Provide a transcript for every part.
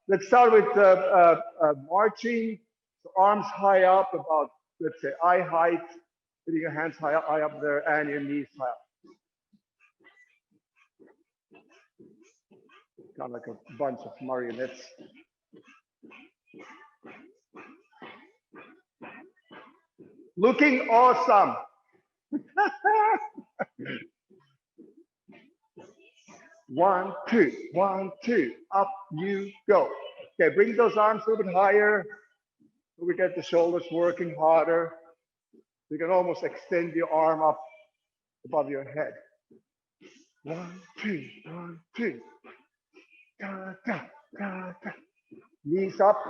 Let's start with marching. So arms high up, about, let's say, eye height. Putting your hands high up there and your knees high up. Kind of like a bunch of marionettes. Looking awesome. 1, 2, 1, 2, up you go. Okay, bring those arms a little bit higher so we get the shoulders working harder. You can almost extend your arm up above your head. 1, 2, 1, 2. Da, da, da, da. Knees up.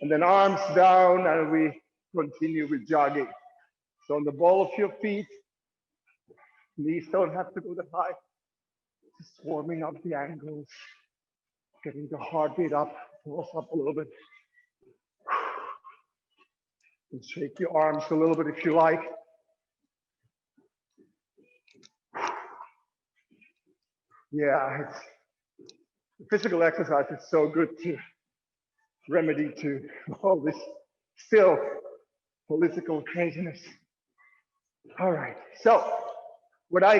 And then arms down, and we continue with jogging. So on the ball of your feet, knees don't have to go that high. Just warming up the ankles, getting the heartbeat up, pulse up a little bit. And shake your arms a little bit if you like. Yeah, physical exercise is so good to remedy to all this still political craziness. All right, so when I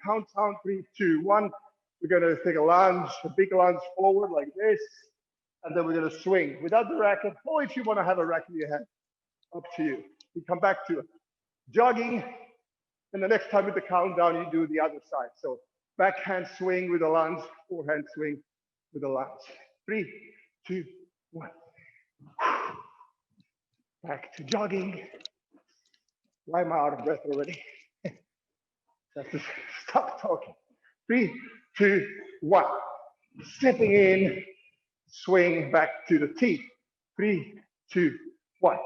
count down 3, 2, 1, we're gonna take a lunge, a big lunge forward like this, and then we're gonna swing without the racket, or if you wanna have a racket in your hand, up to you. You come back to jogging, and the next time with the countdown, you do the other side. So backhand swing with a lunge, forehand swing with a lunge. 3, 2, 1. Back to jogging. Why am I out of breath already? Have to stop talking. 3, 2, 1. Stepping in, swing back to the tee. 3, 2, 1.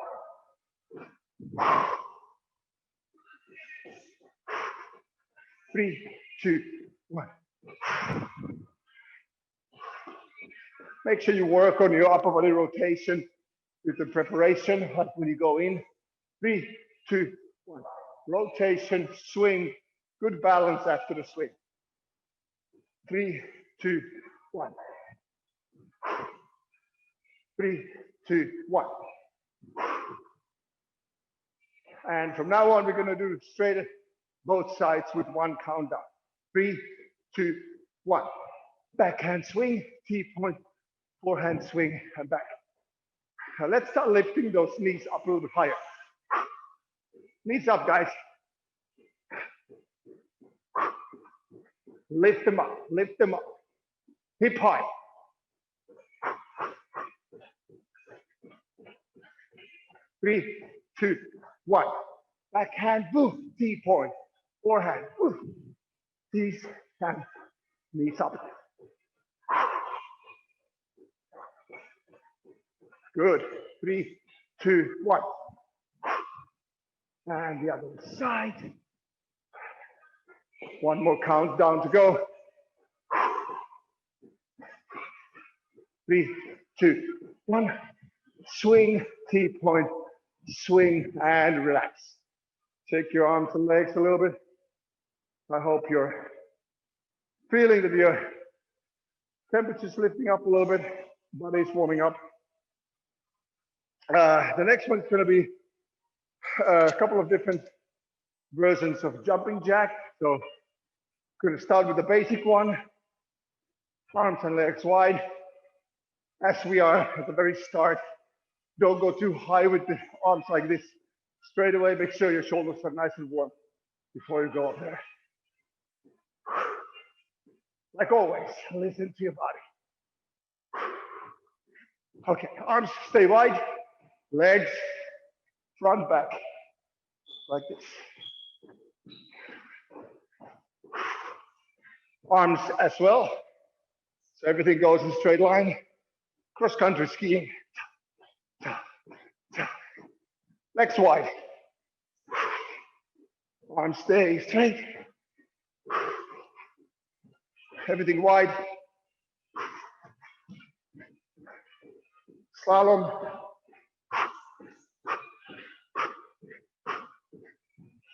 3, 2, 1. Make sure you work on your upper body rotation with the preparation, like when you go in. 3, 2, 1. Rotation, swing, good balance after the swing. 3, 2, 1. 3, 2, 1. And from now on, we're going to do straight both sides with one countdown. 3, 2, 1. Backhand swing, T-point, forehand swing, and back. Now let's start lifting those knees up a little bit higher. Knees up, guys. Lift them up, lift them up. Hip high. Three, 2, 1. Backhand, boom, T-point, forehand, boom. Knees and knees up. Good. 3, 2, 1. And the other side. One more countdown to go. 3, 2, 1. Swing, T-point, swing, and relax. Shake your arms and legs a little bit. I hope you're feeling that your temperature's lifting up a little bit, body's warming up. The next one's going to be a couple of different versions of jumping jack. So I'm going to start with the basic one. Arms and legs wide. As we are at the very start, don't go too high with the arms like this. Straight away, make sure your shoulders are nice and warm before you go up there. Like always, listen to your body. Okay, arms stay wide, legs front, back, like this. Arms as well, so everything goes in a straight line. Cross-country skiing. Legs wide. Arms stay straight. Everything wide. Slalom.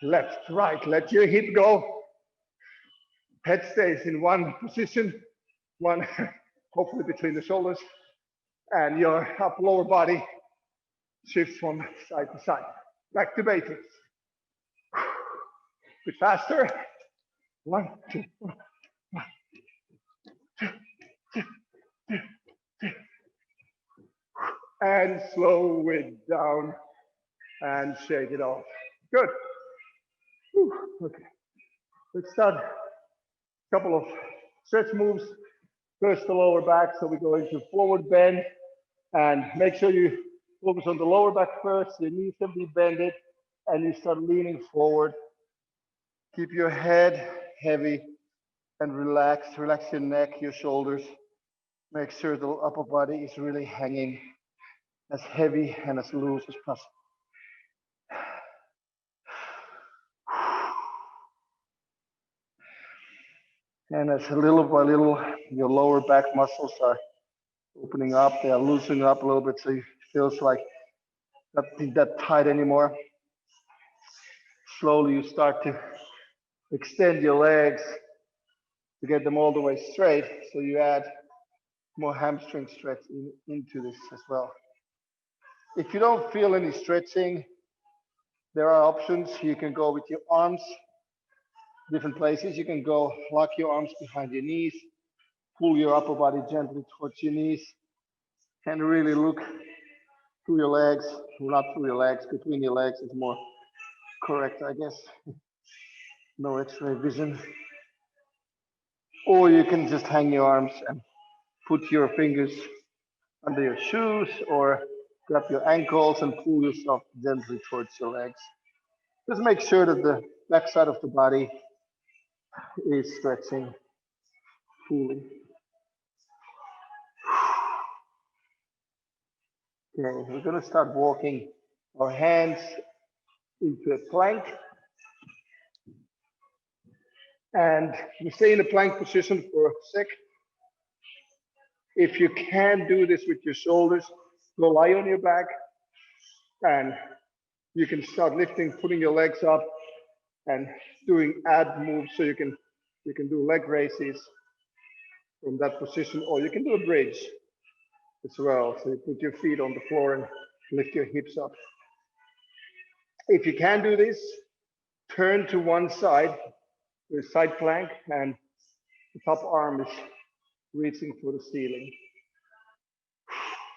Left, right, let your hip go. Head stays in one position, one hopefully between the shoulders, and your upper lower body shifts from side to side. Back to basics. A bit faster. 1, 2, 1, 2, 2, 2, 2. And slow it down and shake it off. Good. Whew. Okay. Let's start a couple of stretch moves. First, the lower back. So we go into forward bend, and make sure you focus on the lower back first. Your knees can be bended, and you start leaning forward. Keep your head heavy and relaxed. Relax your neck, your shoulders. Make sure the upper body is really hanging as heavy and as loose as possible. And as little by little, your lower back muscles are opening up. They are loosening up a little bit, so it feels like not that tight anymore. Slowly, you start to extend your legs to get them all the way straight. So you add more hamstring stretch into this as well. If you don't feel any stretching, there are options. You can go with your arms, different places. You can go lock your arms behind your knees, pull your upper body gently towards your knees, and really look through your legs, not through your legs, between your legs is more correct, I guess. No x-ray vision. Or you can just hang your arms and put your fingers under your shoes, or grab your ankles and pull yourself gently towards your legs. Just make sure that the back side of the body is stretching fully. Okay, we're going to start walking our hands into a plank. And we stay in a plank position for a sec. If you can do this with your shoulders, go lie on your back, and you can start lifting, putting your legs up and doing ab moves. So you can do leg raises from that position, or you can do a bridge as well. So you put your feet on the floor and lift your hips up. If you can do this, turn to one side with side plank, and the top arm is reaching for the ceiling.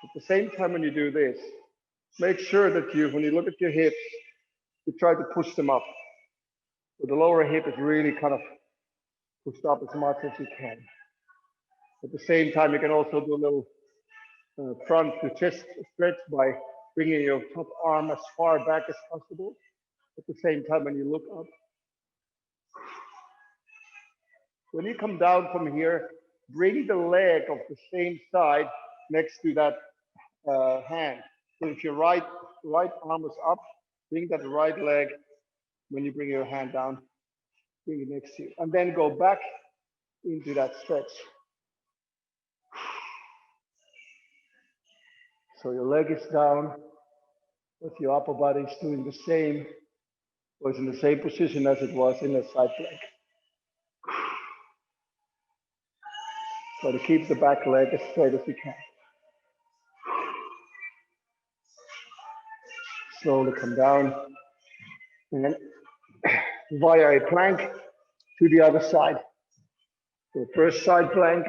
At the same time, when you do this, make sure that when you look at your hips, you try to push them up. So the lower hip is really kind of pushed up as much as you can. At the same time, you can also do a little front to chest stretch by bringing your top arm as far back as possible. At the same time, when you look up. When you come down from here, bring the leg of the same side next to that hand. So if your right arm is up, bring that right leg when you bring your hand down, bring it next to you. And then go back into that stretch. So your leg is down, but your upper body is doing the same, or is in the same position as it was in the side plank. So to keep the back leg as straight as you can. Slowly come down, and then via a plank to the other side. So first side plank.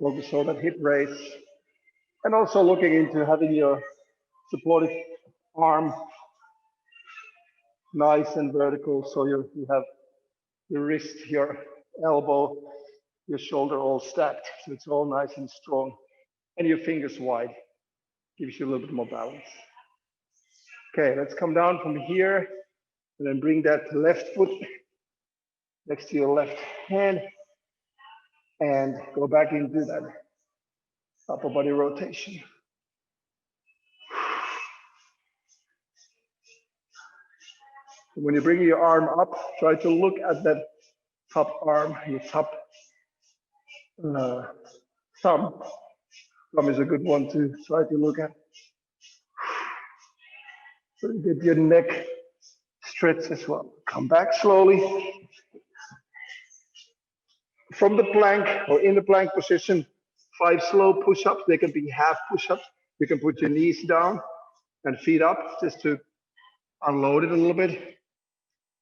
Focus on that hip raise. And also looking into having your supportive arm nice and vertical, so you have your wrist, your elbow, your shoulder all stacked. So it's all nice and strong. And your fingers wide. Gives you a little bit more balance. Okay, let's come down from here and then bring that left foot next to your left hand and go back into that upper body rotation. When you bring your arm up, try to look at that top arm, your top thumb. Thumb is a good one to try to look at. So you get your neck stretch as well. Come back slowly. From the plank or in the plank position, 5 slow push-ups. They can be half push-ups. You can put your knees down and feet up just to unload it a little bit.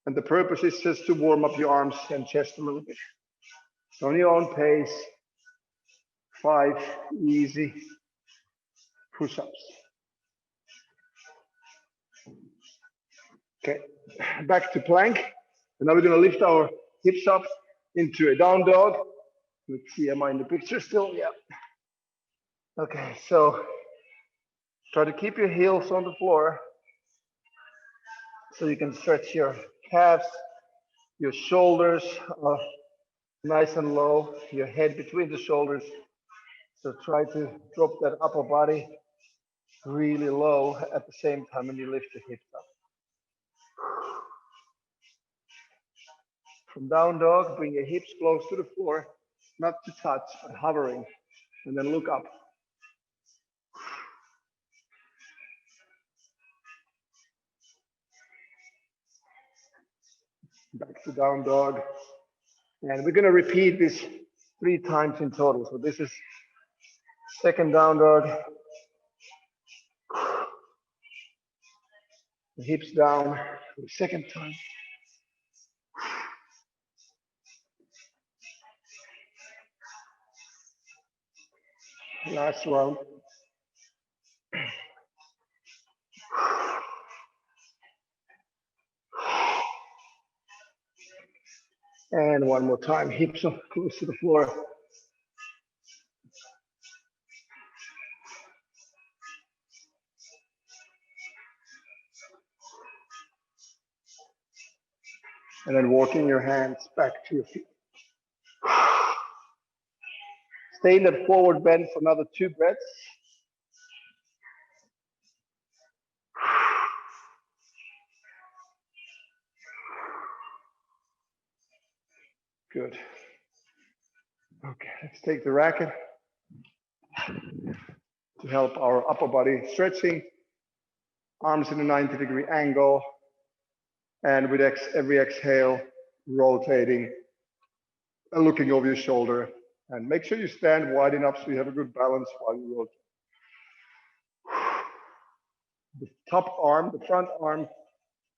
And the purpose is just to warm up your arms and chest a little bit. On your own pace, 5 easy push-ups. Okay, back to plank. And now we're going to lift our hips up into a down dog. Let's see, am I in the picture still? Yeah. Okay, so try to keep your heels on the floor so you can stretch your calves, your shoulders nice and low, your head between the shoulders. So try to drop that upper body really low at the same time when you lift your hips up. From down dog, bring your hips close to the floor, not to touch, but hovering, and then look up. Back to down dog. And we're going to repeat this 3 times in total. So this is second down dog. The hips down for the second time. Last round. And one more time, hips close to the floor. And then walking your hands back to your feet. Stay in that forward bend for another 2 breaths. Good. Okay, let's take the racket to help our upper body stretching. Arms in a 90-degree angle. And with every exhale, rotating and looking over your shoulder. And make sure you stand wide enough so you have a good balance while you rotate. The top arm, the front arm,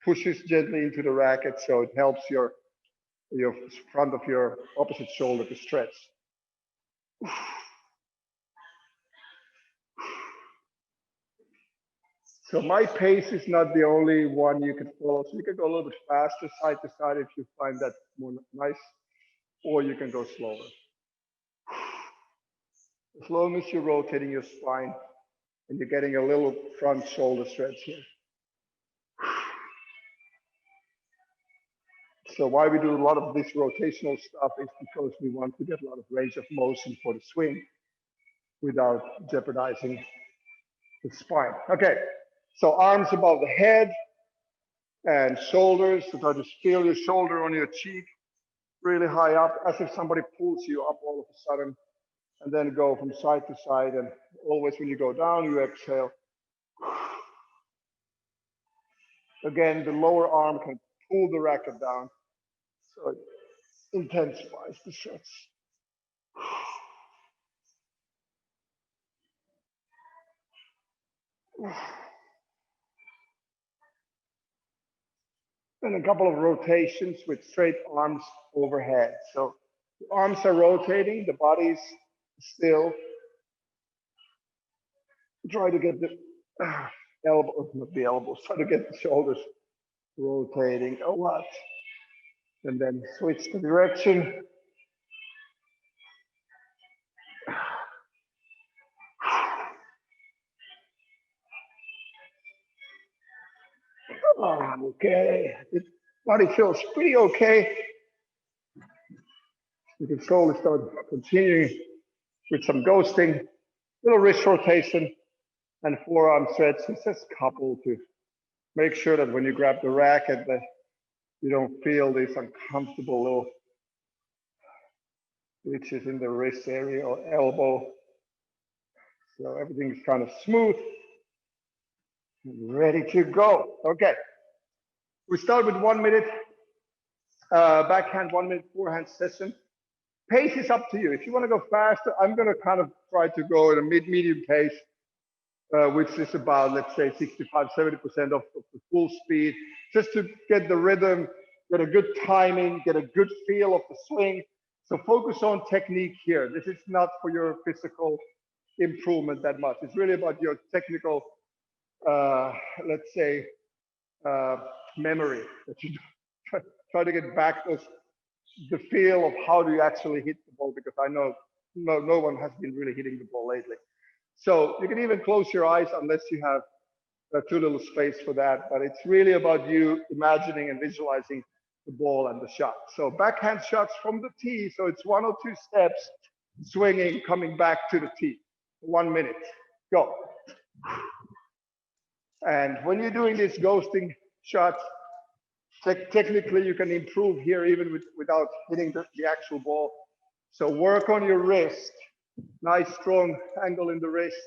pushes gently into the racket, so it helps your front of your opposite shoulder to stretch. So my pace is not the only one you can follow. So you can go a little bit faster, side to side, if you find that more nice, or you can go slower. As long as you're rotating your spine and you're getting a little front shoulder stretch here. So why we do a lot of this rotational stuff is because we want to get a lot of range of motion for the swing without jeopardizing the spine. Okay, so arms above the head and shoulders. So try to feel your shoulder on your cheek really high up, as if somebody pulls you up all of a sudden, and then go from side to side. And always when you go down, you exhale. Again, the lower arm can pull the racket down, so it intensifies the stretch. And a couple of rotations with straight arms overhead. So the arms are rotating, the body's still. Try to get the elbows, not the elbows, try to get the shoulders rotating a lot. And then switch the direction. Okay, the body feels pretty okay. You can slowly start continuing with some ghosting, little wrist rotation, and forearm stretches, just couple to make sure that when you grab the racket that you don't feel these uncomfortable little itches in the wrist area or elbow. So everything's kind of smooth Ready to go. Okay. We start with 1 minute backhand, 1 minute forehand session. Pace is up to you. If you want to go faster, I'm going to kind of try to go at a medium pace, which is about, let's say, 65, 70% of the full speed, just to get the rhythm, get a good timing, get a good feel of the swing. So focus on technique here. This is not for your physical improvement that much. It's really about your technical, let's say, memory that you try to get back the feel of how do you actually hit the ball, because I know no one has been really hitting the ball lately. So you can even close your eyes unless you have too little space for that, but it's really about you imagining and visualizing the ball and the shot. So backhand shots from the tee, so it's 1 or 2 steps, swinging, coming back to the tee. 1 minute, go. And when you're doing these ghosting shots, technically you can improve here even without hitting the actual ball. So work on your wrist, nice strong angle in the wrist,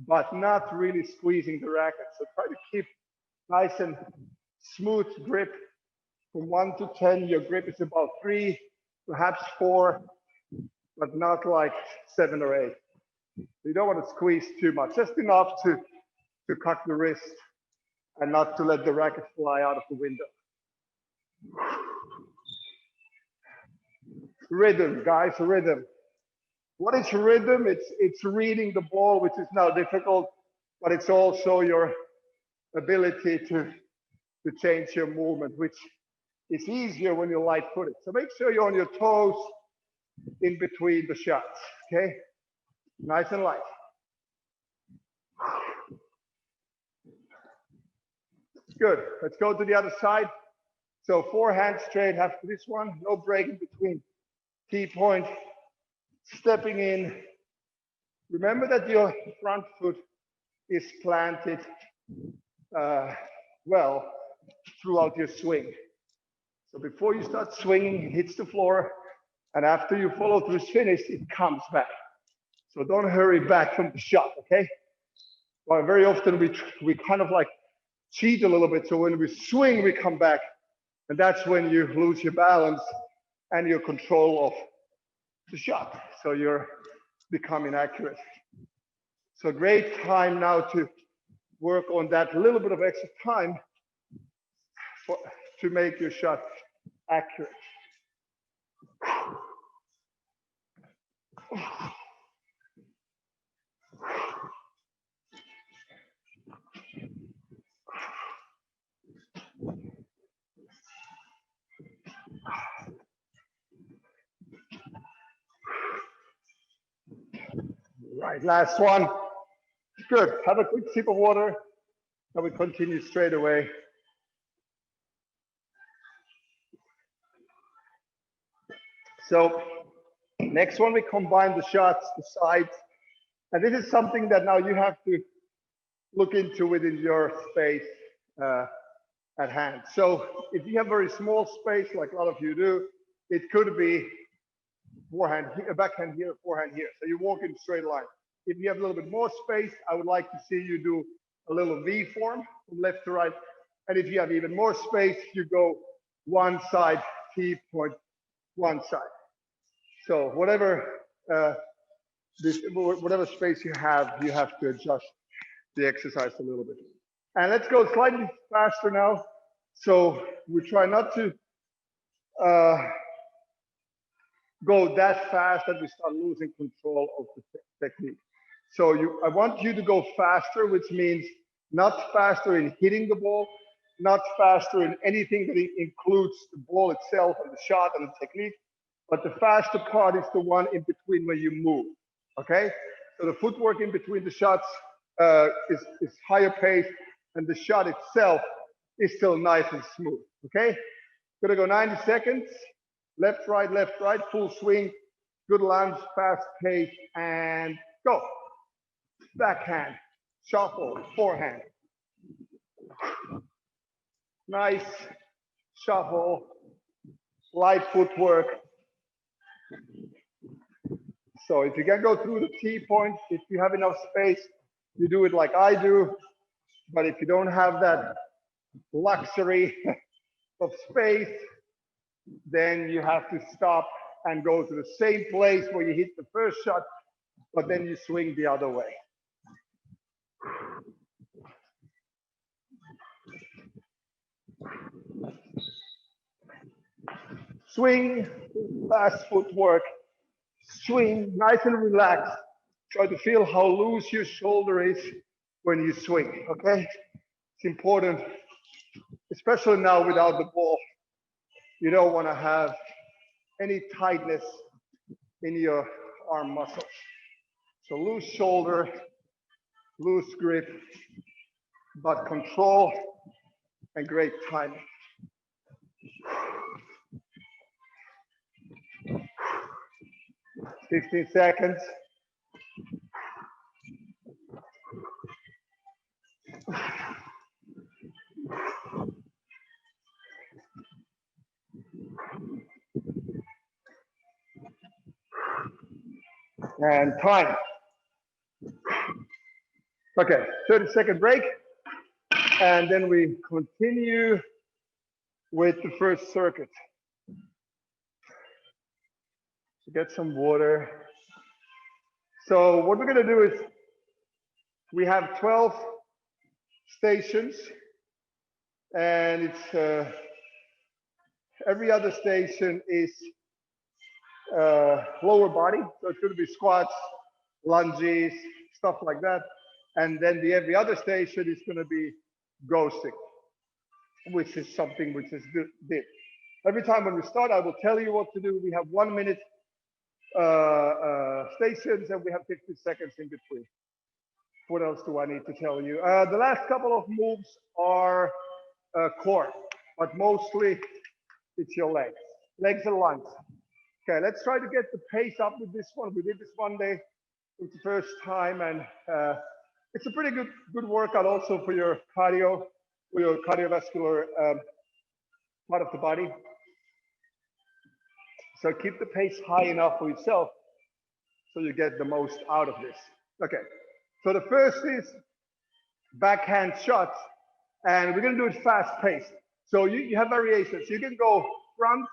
but not really squeezing the racket. So try to keep nice and smooth grip. From 1 to 10, your grip is about 3, perhaps 4, but not like 7 or 8. You don't want to squeeze too much, just enough to cock the wrist and not to let the racket fly out of the window. Rhythm, guys, rhythm. What is rhythm? It's reading the ball, which is now difficult, but it's also your ability to change your movement, which is easier when you're light-footed. So make sure you're on your toes in between the shots, okay? Nice and light. Good, let's go to the other side. So forehand straight after this one, no break in between. Tee point, stepping in. Remember that your front foot is planted well throughout your swing. So before you start swinging, it hits the floor, and after you follow through finish, it comes back. So don't hurry back from the shot, okay? Well, very often we kind of like cheat a little bit. So when we swing, we come back, and that's when you lose your balance and your control of the shot. So you're becoming accurate. So great time now to work on that little bit of extra time to make your shot accurate. Right, last one. Good, have a quick sip of water, and we continue straight away. So next one, we combine the shots, the sides, and this is something that now you have to look into within your space at hand. So if you have very small space, like a lot of you do, it could be forehand here, backhand here, forehand here. So you walk in straight line. If you have a little bit more space, I would like to see you do a little V form from left to right. And if you have even more space, you go one side, tee point, one side. So whatever whatever space you have to adjust the exercise a little bit. And let's go slightly faster now. So we try not to go that fast that we start losing control of the technique. So I want you to go faster, which means not faster in hitting the ball, not faster in anything that includes the ball itself and the shot and the technique, but the faster part is the one in between where you move, okay? So the footwork in between the shots is higher pace, and the shot itself is still nice and smooth, okay? Gonna go 90 seconds, left, right, full swing, good lunge, fast pace, and go. Backhand, shuffle, forehand. Nice shuffle, light footwork. So if you can go through the tee point, if you have enough space, you do it like I do. But if you don't have that luxury of space, then you have to stop and go to the same place where you hit the first shot, but then you swing the other way. Swing, fast footwork, swing, nice and relaxed. Try to feel how loose your shoulder is when you swing, okay? It's important, especially now without the ball. You don't want to have any tightness in your arm muscles. So loose shoulder, loose grip, but control and great timing. Fifteen seconds. And time. Okay, 30-second break. And then we continue with the first circuit. So get some water. So what we're gonna do is we have 12 stations, and it's every other station is lower body. So it's gonna be squats, lunges, stuff like that. And then the every other station is gonna be ghosting, which is something which is did. Every time when we start, I will tell you what to do. We have 1 minute stations, and we have 50 seconds in between. What else do I need to tell you? The last couple of moves are core, but mostly it's your legs. Legs and lunge. Okay, let's try to get the pace up with this one. We did this one day. It's the first time, and it's a pretty good workout also for your cardio, for your cardiovascular part of the body. So keep the pace high enough for yourself so you get the most out of this. Okay, so the first is backhand shots, and we're gonna do it fast paced. So you have variations. You can go front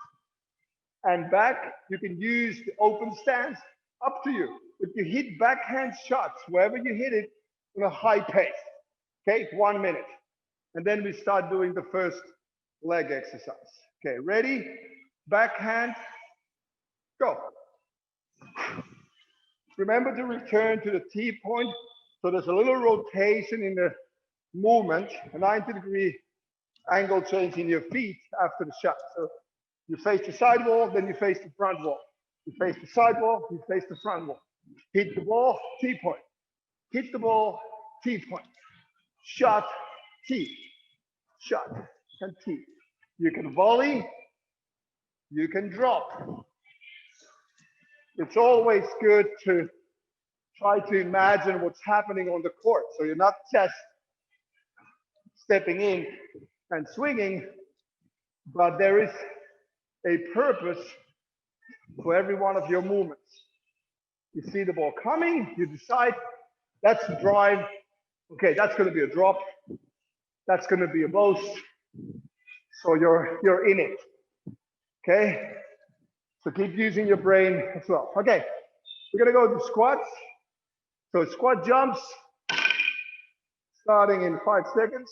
and back. You can use the open stance, up to you. If you hit backhand shots, wherever you hit it, in a high pace, okay, 1 minute. And then we start doing the first leg exercise. Okay, ready? Backhand, go. Remember to return to the T point. So there's a little rotation in the movement, a 90-degree angle change in your feet after the shot. So you face the side wall, then you face the front wall. You face the side wall, you face the front wall. Hit the ball, T point. Hit the ball, T point. Shot, T. Shot, and T. You can volley, you can drop. It's always good to try to imagine what's happening on the court. So you're not just stepping in and swinging, but there is a purpose for every one of your movements. You see the ball coming, you decide, that's the drive. Okay, that's gonna be a drop. That's gonna be a boast. So you're in it, okay? So keep using your brain as well. Okay, we're gonna go to squats. So squat jumps, starting in 5 seconds,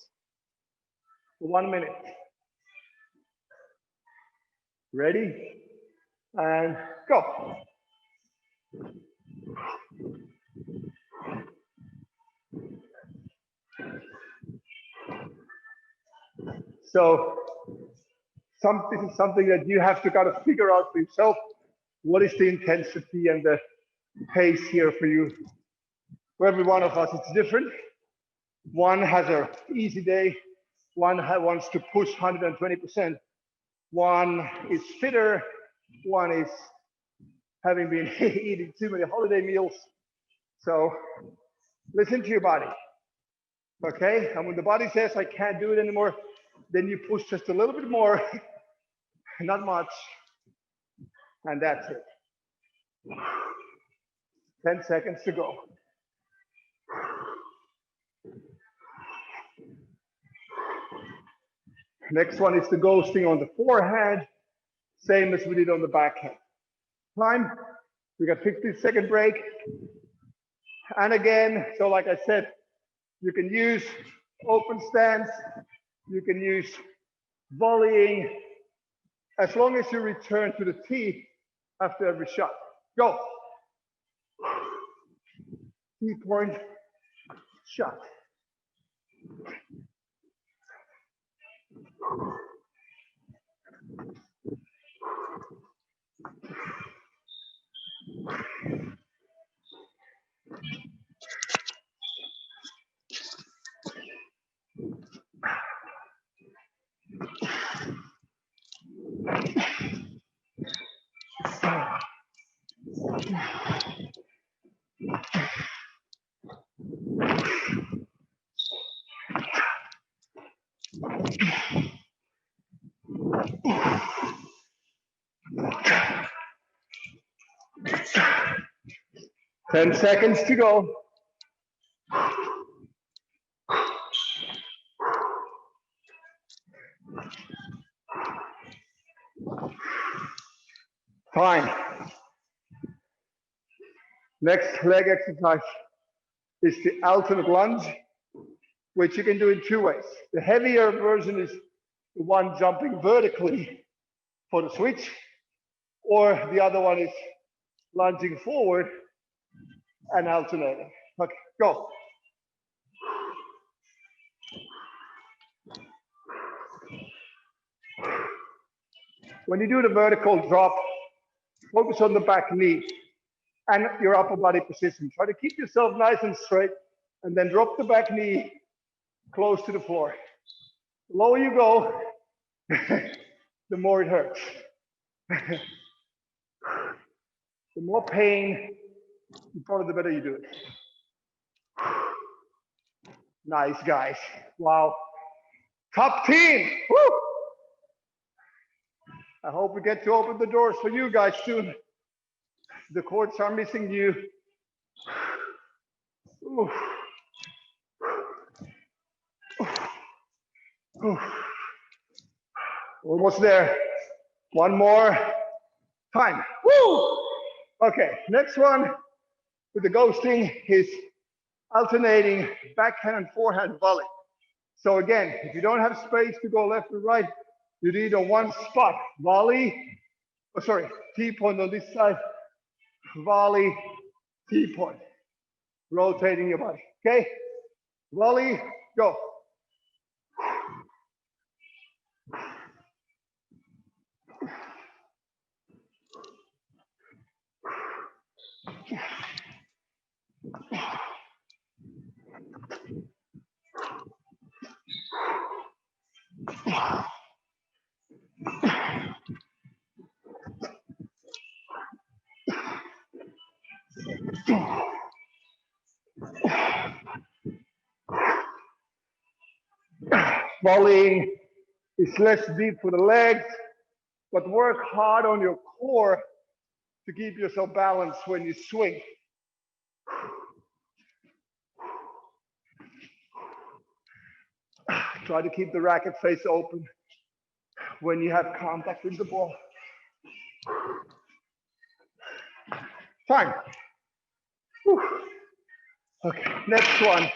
1 minute. Ready? And go. So this is something that you have to kind of figure out for yourself. What is the intensity and the pace here for you? For every one of us, it's different. One has an easy day. One wants to push 120%. One is fitter. One is having been eating too many holiday meals. So listen to your body, okay? And when the body says, I can't do it anymore, then you push just a little bit more, not much, and that's it. 10 seconds to go. Next one is the ghosting on the forehand, same as we did on the backhand. Time, we got 15-second break. And again, so like I said, you can use open stance, you can use volleying, as long as you return to the tee after every shot. Go. Tee point, shot. Ten seconds to go. Fine. Next leg exercise is the alternate lunge, which you can do in two ways. The heavier version is the one jumping vertically for the switch, or the other one is lunging forward and alternating. Okay, go. When you do the vertical drop, focus on the back knee and your upper body position. Try to keep yourself nice and straight, and then drop the back knee close to the floor. The lower you go, the more it hurts. The more pain, probably the better you do it. Nice, guys. Wow. Top team. Woo! I hope we get to open the doors for you guys soon. The courts are missing you. Ooh. Ooh. Almost there. One more time. Woo! Okay, next one with the ghosting is alternating backhand and forehand volley. So again, if you don't have space to go left or right, you need a one spot volley. Oh, sorry, tee point on this side, volley, tee point. Rotating your body. Okay, volley, go. Volleying is less deep for the legs, but work hard on your core to keep yourself balanced when you swing. Try to keep the racket face open when you have contact with the ball. Fine. Whew. Okay, next one,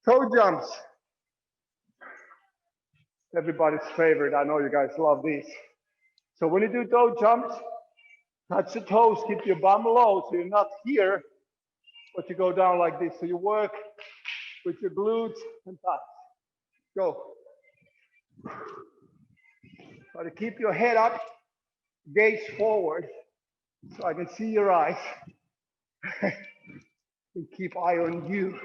toe jumps. Everybody's favorite. I know you guys love these. So when you do toe jumps, touch the toes, keep your bum low so you're not here, but you go down like this. So you work with your glutes and thighs. Go. Try to keep your head up, gaze forward, so I can see your eyes. And keep eye on you.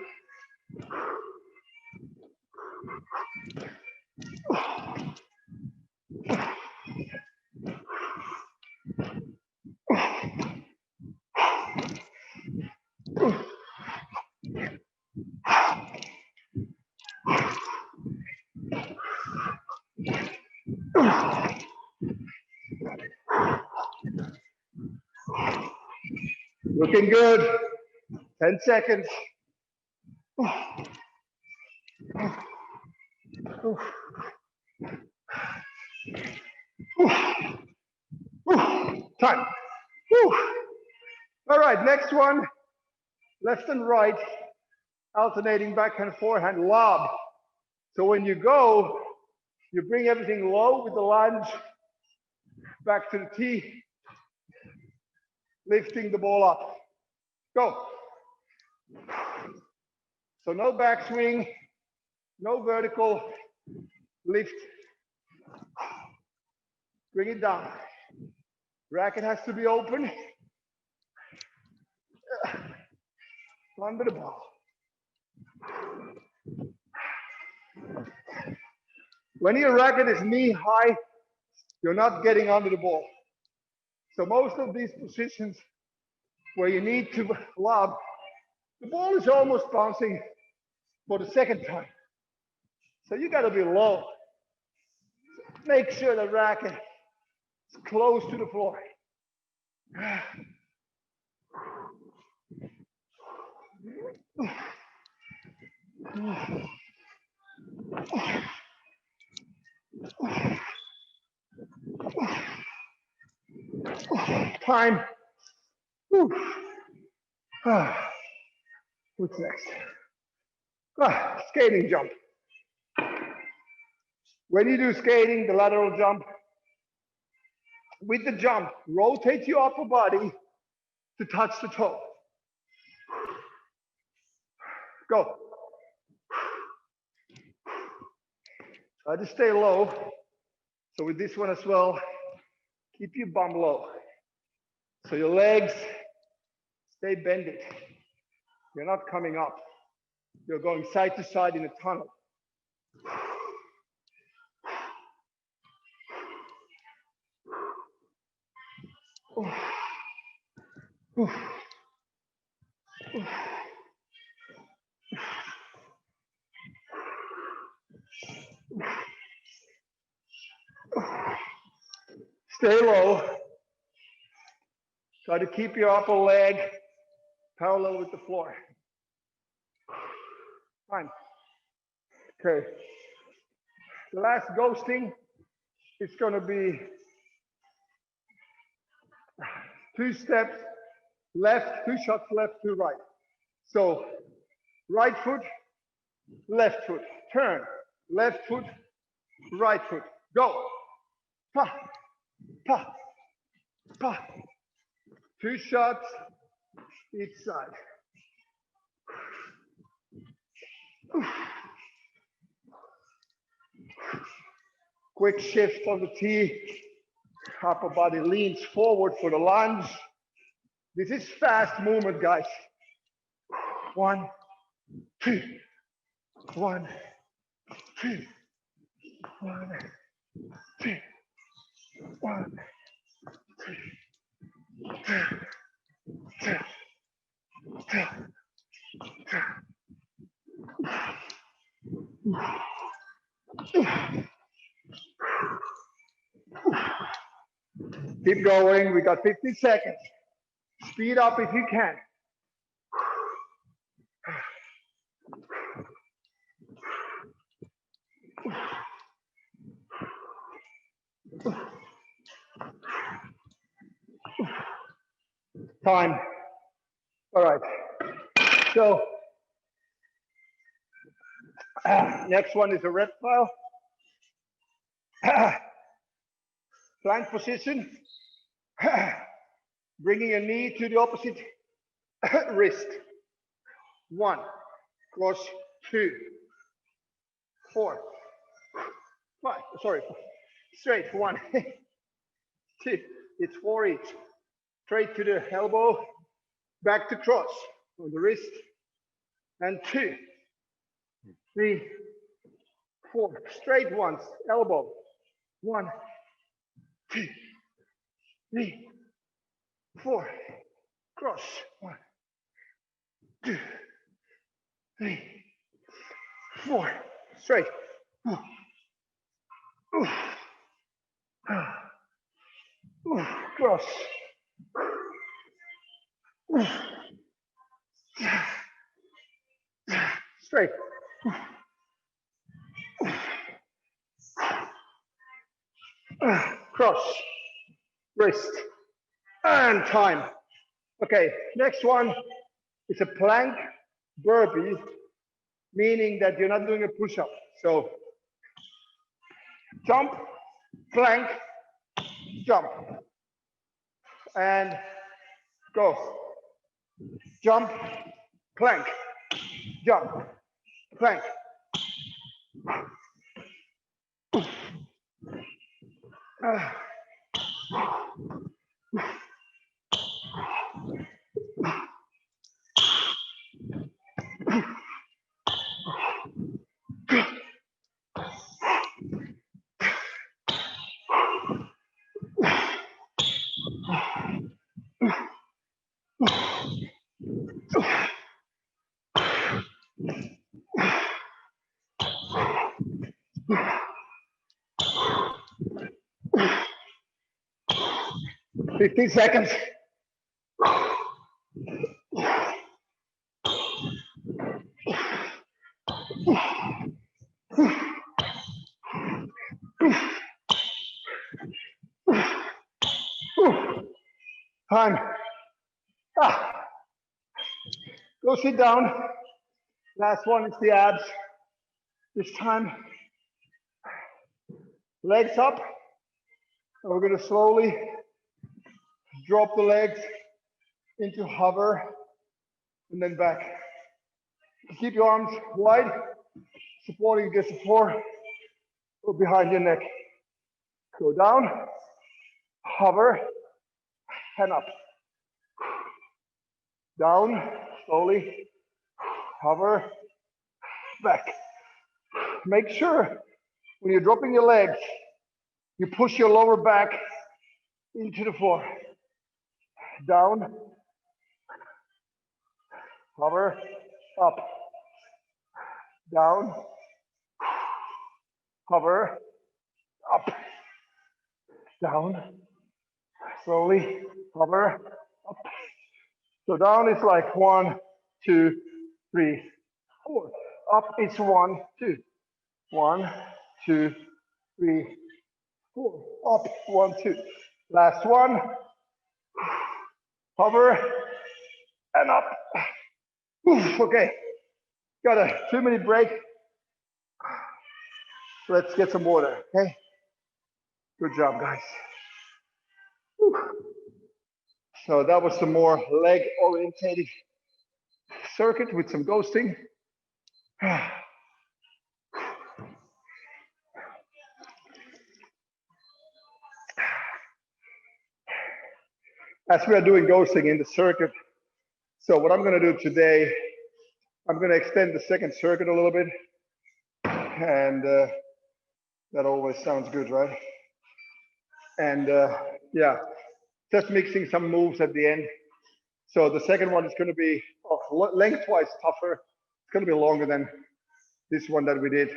Looking good. 10 seconds. Time. Whew. All right, next one. Left and right, alternating back and forehand lob. So when you go, you bring everything low with the lunge, back to the tee, lifting the ball up. Go. So no backswing, no vertical lift. Bring it down. Racket has to be open. Under the ball. When your racket is knee high, you're not getting under the ball. So most of these positions where you need to lob, the ball is almost bouncing for the second time. So you got to be low. Make sure the racket is close to the floor. Time. What's next? Skating jump. When you do skating, the lateral jump, with the jump, rotate your upper body to touch the toe. Go. Try to stay low. So with this one as well, keep your bum low. So your legs stay bended. You're not coming up. You're going side to side in a tunnel. Stay low. Try to keep your upper leg parallel with the floor. Fine. Okay. The last ghosting is going to be 2 steps left, 2 shots left, 2 right. So right foot, left foot, turn, left foot, right foot, go. Pa, pa, pa. 2 shots each side. Quick shift of the tee. Upper body leans forward for the lunge. This is fast movement, guys. 1, 2, 1, 2, 1, 2, 1, 2, 2, 2, 2. Keep going. We got 50 seconds. Speed up if you can. Time. All right. So next one is a reptile. Plank position. Bringing a knee to the opposite wrist. 1, cross, 2, 4, 5. Sorry, straight. 1, 2. It's 4 each. Straight to the elbow, back to cross on the wrist, and 2, 3, 4. Straight ones, elbow. 1, 2, 3, 4. Cross. 1, 2, 3, 4. Straight. Cross. Straight. Cross. Wrist. and time. Okay, next one is a plank burpee, meaning that you're not doing a push-up. So jump, plank, jump, and go. Jump, plank, jump, plank. 15 seconds. Time. Go sit down. Last one is the abs. This time, legs up. And we're going to slowly drop the legs into hover and then back. Keep your arms wide, supporting the support behind your neck. Go down, hover, and up. Down, slowly, hover, back. Make sure when you're dropping your legs, you push your lower back into the floor. Down, hover, up, down, hover, up, down, slowly, hover, up. So down is like 1, 2, 3, 4. Up is 1, 2. 1, 2, 3, 4. Up, 1, 2. Last one. Hover and up. Okay. Got a 2-minute break. Let's get some water, okay? Good job, guys. So that was the more leg-orientated circuit with some ghosting. As we are doing ghosting in the circuit, so what I'm going to do today, I'm going to extend the second circuit a little bit. And that always sounds good, right? And yeah, just mixing some moves at the end. So the second one is going to be lengthwise tougher. It's going to be longer than this one that we did.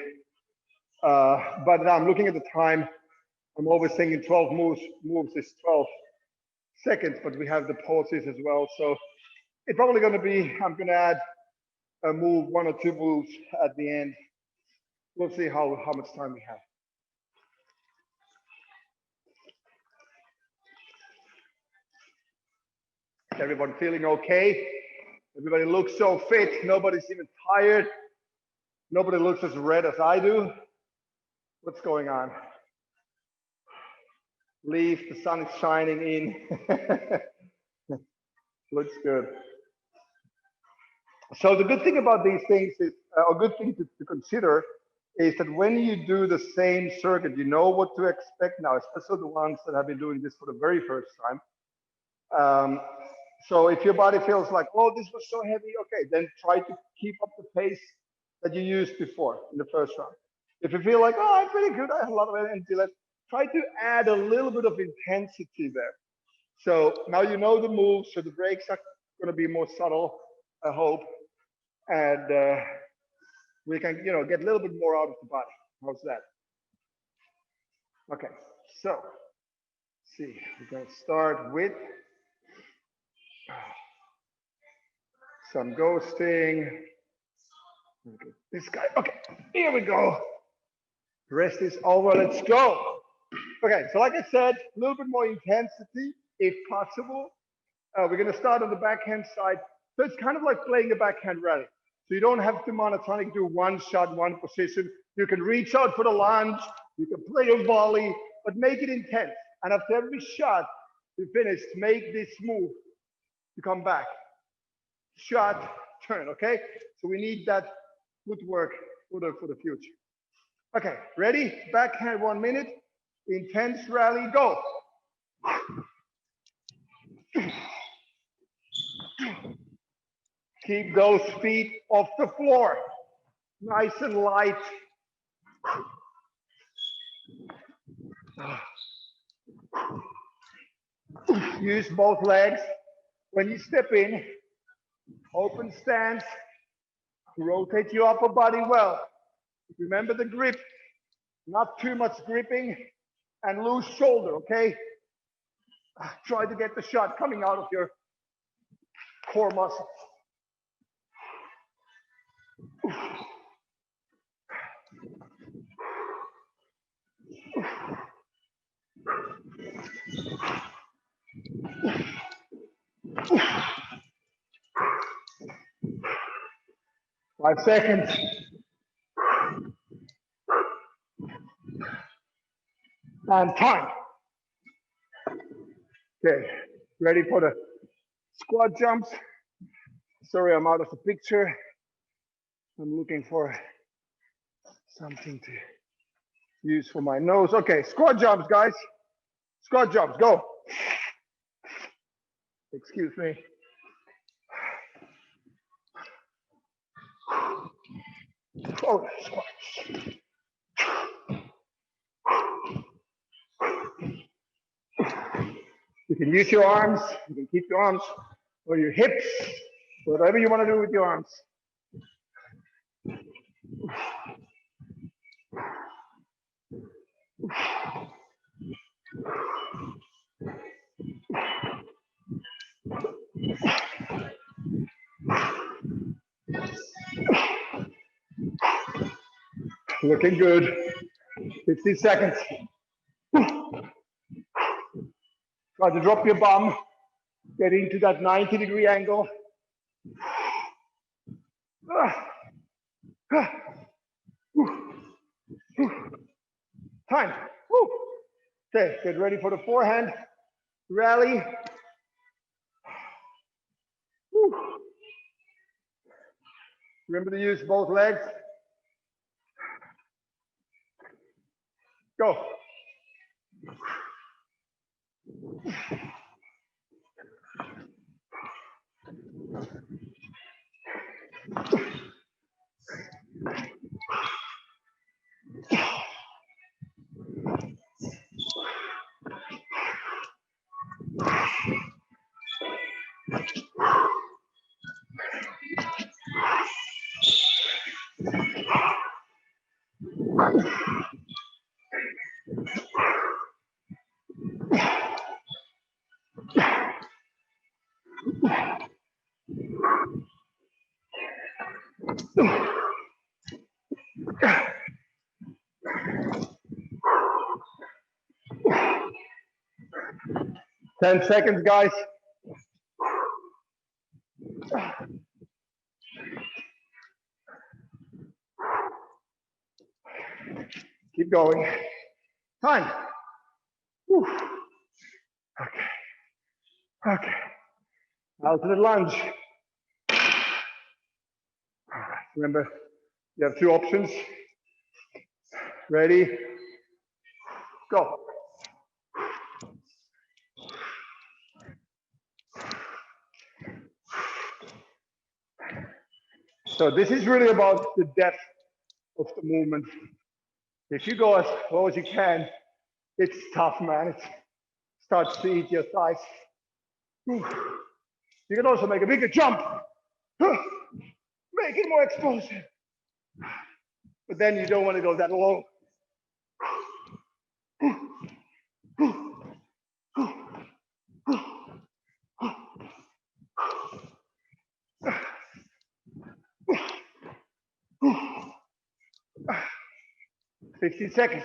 But now I'm looking at the time. I'm always thinking 12 moves is 12 seconds, but we have the pauses as well. So it's probably going to be, I'm going to add a move, 1 or 2 moves at the end. We'll see how much time we have. Everyone feeling okay? Everybody looks so fit. Nobody's even tired. Nobody looks as red as I do. What's going on? Leave, the sun is shining in. Looks good. So the good thing about these things is, a good thing to consider is that when you do the same circuit, you know what to expect now, especially the ones that have been doing this for the very first time. So if your body feels like, oh, this was so heavy, okay, then try to keep up the pace that you used before in the first round. If you feel like, oh, I'm pretty good, I have a lot of energy left, try to add a little bit of intensity there. So now you know the moves, so the breaks are going to be more subtle, I hope, and we can, get a little bit more out of the body. How's that? Okay, so let's see, we're going to start with some ghosting. This guy, okay, here we go. Rest is over, let's go. Okay, so like I said, a little bit more intensity. if possible. We're going to start on the backhand side. So it's kind of like playing a backhand rally. So you don't have to monotonic do one shot, one position. You can reach out for the lunge. You can play a volley, but make it intense. And after every shot you finish, make this move to come back. Shot, turn, okay? So we need that footwork for the future. Okay, ready? Backhand 1 minute. Intense rally, go. Keep those feet off the floor. Nice and light. Use both legs. When you step in, open stance, rotate your upper body well. Remember the grip, not too much gripping, and loose shoulder, okay? Try to get the shot coming out of your core muscles. 5 seconds. And time. Okay, ready for the squat jumps. Sorry, I'm out of the picture. I'm looking for something to use for my nose. Okay, squat jumps, guys. Squat jumps, go. Excuse me. Oh, squats. You can use your arms, you can keep your arms or your hips, whatever you want to do with your arms. Looking good. 15 seconds. Try to drop your bum, get into that 90-degree angle. Time. Okay, get ready for the forehand rally. Remember to use both legs. Go. Ten seconds, guys. Keep going. Time. Whew. Okay. Okay. Out to the lunge. Remember, you have two options. Ready? Go. So this is really about the depth of the movement. If you go as low as you can, it's tough, man. It starts to eat your thighs. You can also make a bigger jump. Make it more explosive. But then you don't want to go that low. 15 seconds.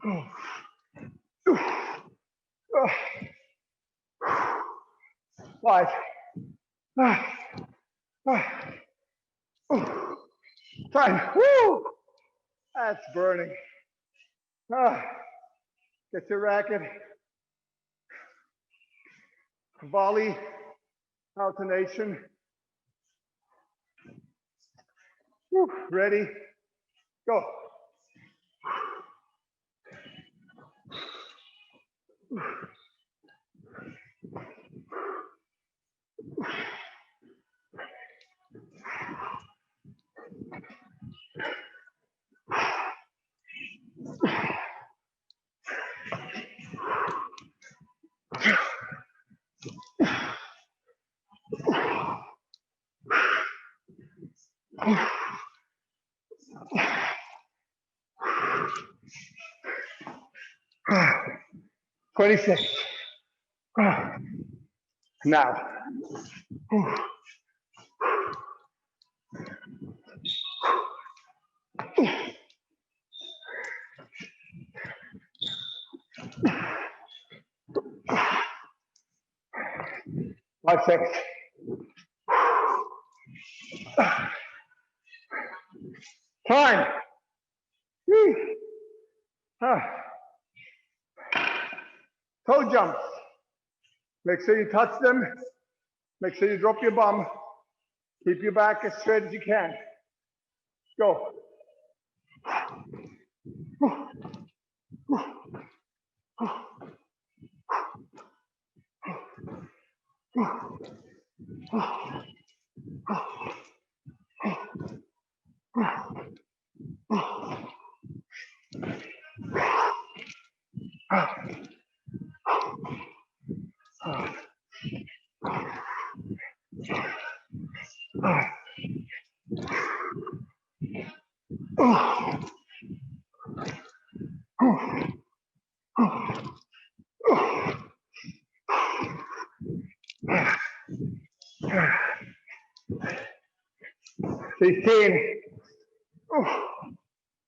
5. Time. Woo! That's burning. Get your racket. Volley, alternation. Woo. Ready? Go. 26. Now. 5 seconds. Time. Toe jumps. Make sure you touch them. Make sure you drop your bum. Keep your back as straight as you can. Go.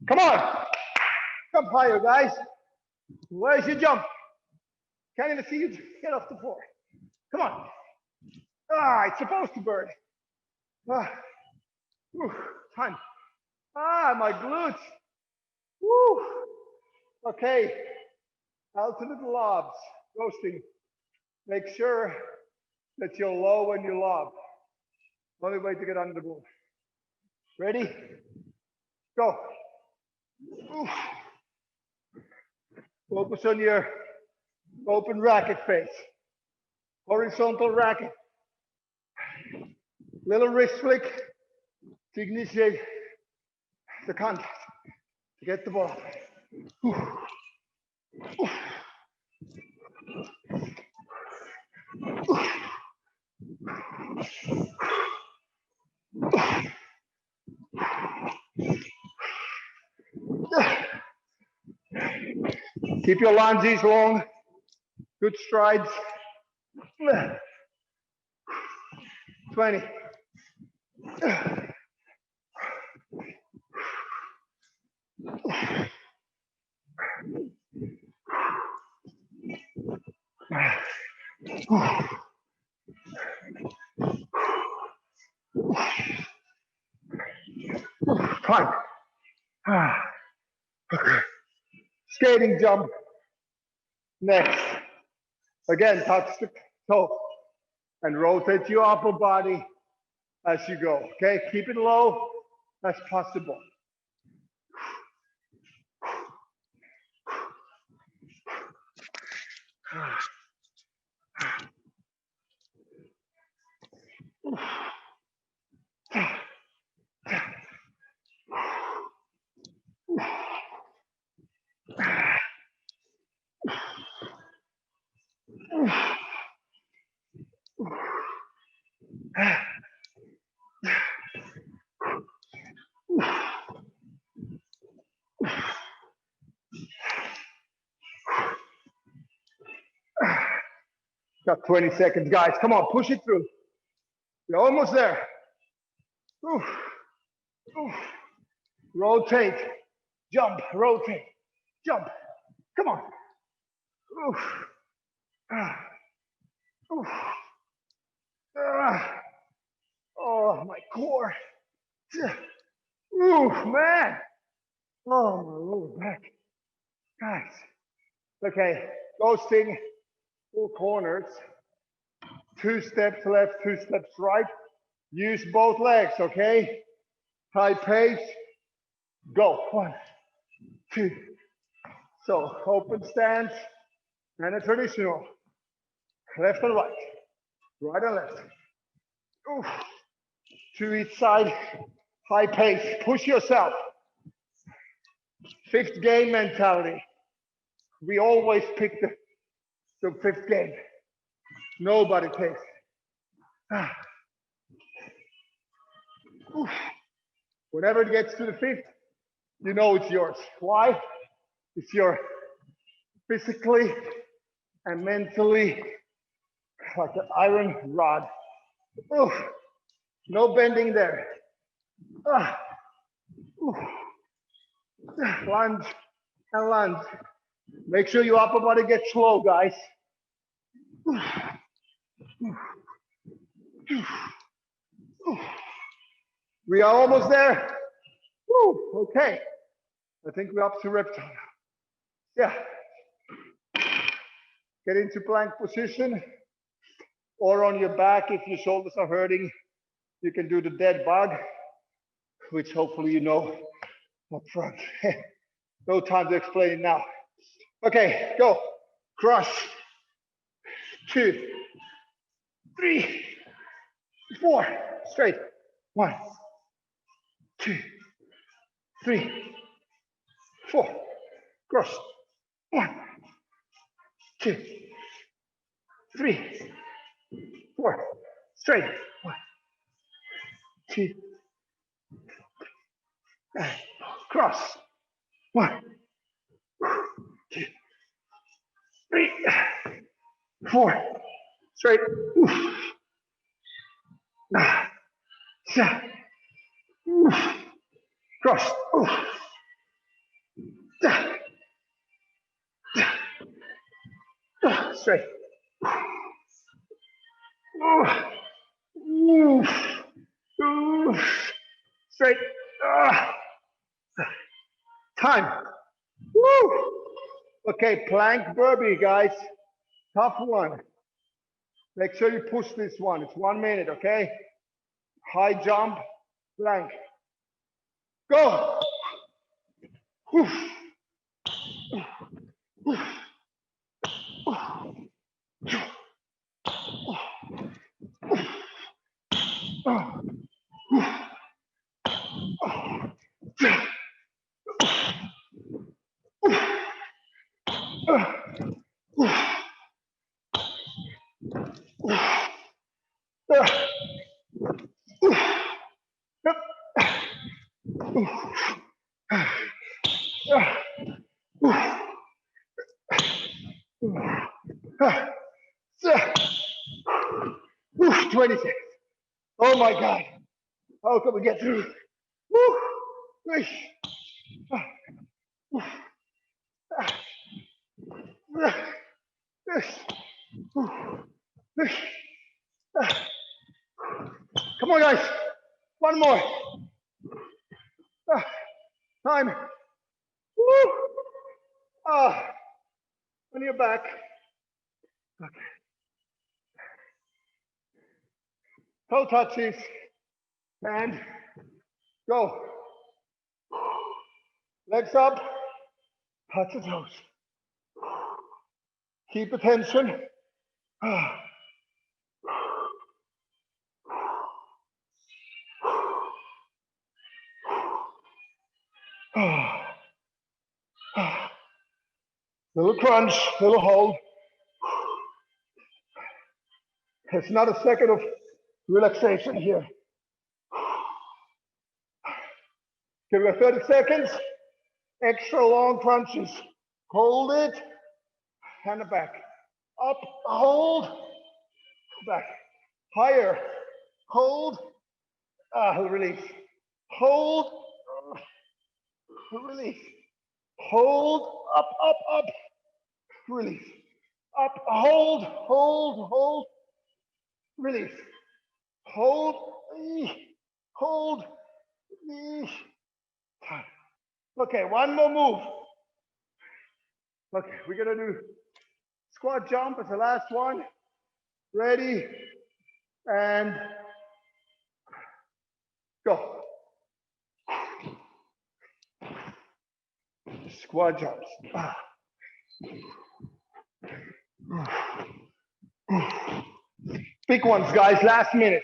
Come on. Jump higher, guys. Where's your jump? Can't even see you get off the floor. Come on. It's supposed to burn. Time. My glutes. Woo. Okay. Alternate lobs. Roasting. Make sure that you're low when you lob. Only way to get under the ball. Ready? Go. Oof. Focus on your open racket face. Horizontal racket. Little wrist flick to initiate the contact. To get the ball. Oof. Oof. Keep your lunges long. Good strides. 20. Time. Skating jump. Next. Again, touch the toe and rotate your upper body as you go. Okay, keep it low as possible. Got 20 seconds, guys. Come on, push it through. You're almost there. Oof. Oof. Rotate, jump, rotate, jump. Come on. Oof. Oof. Oh, my core. Oof, man. Oh, my lower back. Guys. Okay, ghosting 4 corners. 2 steps left, 2 steps right. Use both legs, okay? High pace. Go. 1, 2. So open stance and a traditional. Left and right. Right and left. Oof. To each side. High pace. Push yourself. 5th game mentality. We always pick the 5th game. Nobody takes. Whenever it gets to the 5th, you know it's yours. Why? It's your physically and mentally like an iron rod. Oof. No bending there. Lunge and lunge. Make sure your upper body gets slow, guys. We are almost there. Woo, okay. I think we're up to reptile. Yeah. Get into plank position or on your back if your shoulders are hurting. You can do the dead bug, which hopefully you know up front. No time to explain it now. Okay, go. Cross. 2, 3, 4. Straight. 1, 2, 3, 4. Cross. 1, 2, 3, 4. Straight. 1, 2. Cross. 1, 2, 3, 4. Straight. Cross. Straight. Straight. Time. Woo. Okay, plank burpee, guys. Tough one. Make sure you push this one. It's 1 minute, okay? High jump, plank. Go. Oof, 20 seconds. Oh my God. How can we get through? Woo. Come on, guys. One more. Time. Woo. On your back. Okay. Toe touches. And go. Legs up. Touch the toes. Keep attention. Little crunch, little hold. There's not a second of relaxation here. Give it 30 seconds. Extra long crunches. Hold it. And the back. Up, hold. Back. Higher. Hold. Release. Hold. Release. Hold. Up, up, up. Release. Up, hold, hold, hold. Release. Hold, hold. Okay, one more move. Okay, we're gonna do squat jump as the last one. Ready, and go. Squat jumps. Big ones, guys, last minute.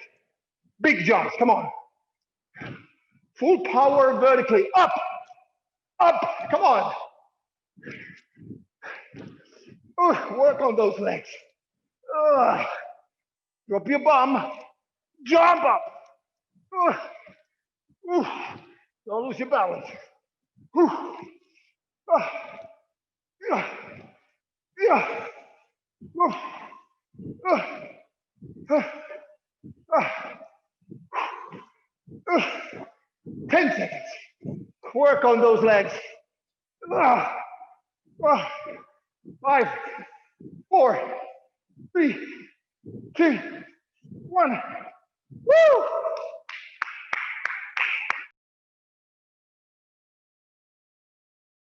Big jumps, come on. Full power vertically, up, come on. Work on those legs. Drop your bum, jump up. Don't lose your balance. Yeah. 10 seconds. Work on those legs. 5, 4, 3, 2, 1. Woo!